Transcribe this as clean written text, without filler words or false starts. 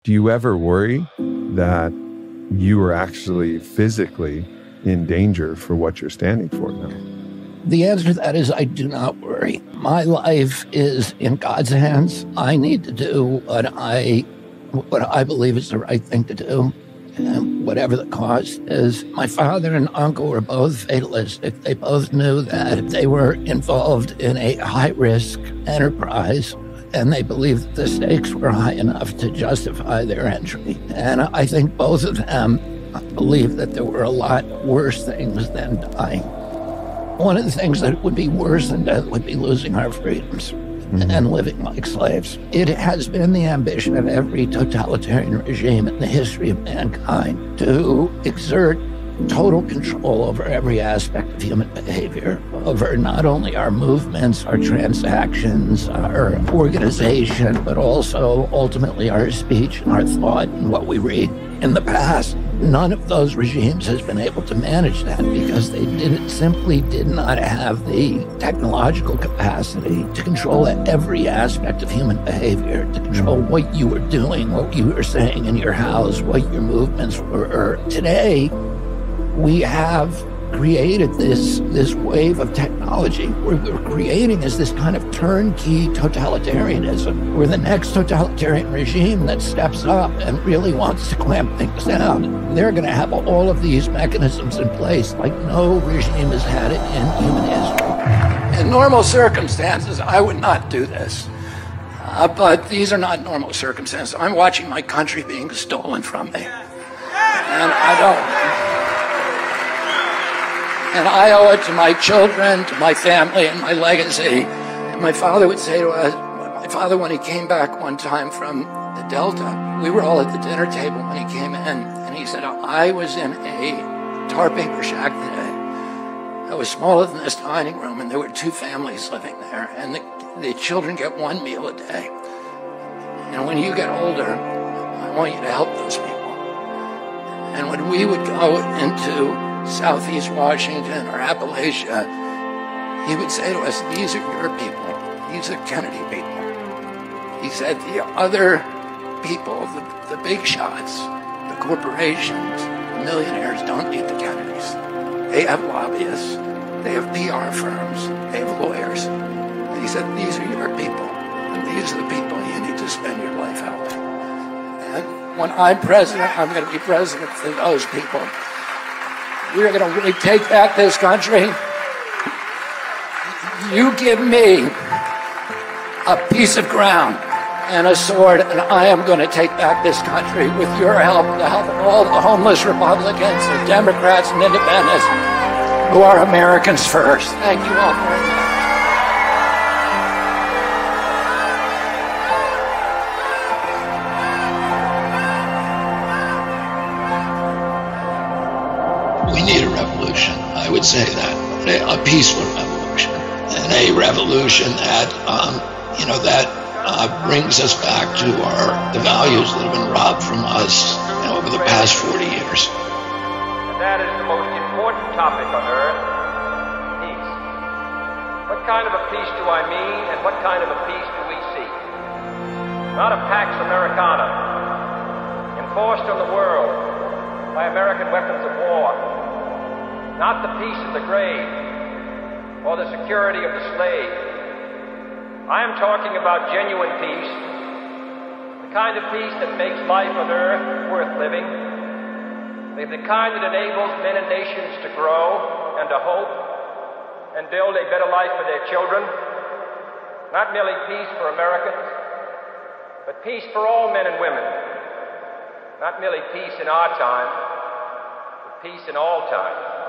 Do you ever worry that you are actually physically in danger for what you're standing for now? The answer to that is I do not worry. My life is in God's hands. I need to do what I believe is the right thing to do, and whatever the cost is. My father and uncle were both fatalistic. They both knew that if they were involved in a high-risk enterprise, and they believed that the stakes were high enough to justify their entry. And I think both of them believed that there were a lot worse things than dying. One of the things that would be worse than death would be losing our freedoms and living like slaves. It has been the ambition of every totalitarian regime in the history of mankind to exert total control over every aspect of human behavior, over not only our movements, our transactions, our organization, but also ultimately our speech and our thought and what we read. In the past, none of those regimes has been able to manage that because they simply did not have the technological capacity to control every aspect of human behavior, to control what you were doing, what you were saying in your house, what your movements were. Today, we have created this wave of technology. What we're creating is this kind of turnkey totalitarianism, where the next totalitarian regime that steps up and really wants to clamp things down, they're going to have all of these mechanisms in place like no regime has had it in human history. In normal circumstances, I would not do this. But these are not normal circumstances. I'm watching my country being stolen from me. And I owe it to my children, to my family, and my legacy. And my father would say to us, my father, when he came back one time from the Delta, we were all at the dinner table when he came in, and he said, I was in a tar paper shack today. It was smaller than this dining room, and there were 2 families living there, and the children get 1 meal a day. And when you get older, I want you to help those people. And when we would go into Southeast Washington or Appalachia, he would say to us, these are your people. These are Kennedy people. He said, the other people, the big shots, the corporations, the millionaires don't need the Kennedys. They have lobbyists. They have PR firms. They have lawyers. And he said, these are your people. And these are the people you need to spend your life helping. And when I'm president, I'm going to be president for those people. We're going to really take back this country. You give me a piece of ground and a sword, and I am going to take back this country with your help, to help all the homeless Republicans, the Democrats and independents who are Americans first. Thank you all very much. We need a revolution, I would say that, a peaceful revolution, and a revolution that, that brings us back to the values that have been robbed from us over the past 40 years. And that is the most important topic on earth, peace. What kind of a peace do I mean, and what kind of a peace do we seek? Not a Pax Americana, enforced on the world by American weapons of war. Not the peace of the grave or the security of the slave. I am talking about genuine peace, the kind of peace that makes life on earth worth living, the kind that enables men and nations to grow and to hope and build a better life for their children. Not merely peace for Americans, but peace for all men and women. Not merely peace in our time, but peace in all time.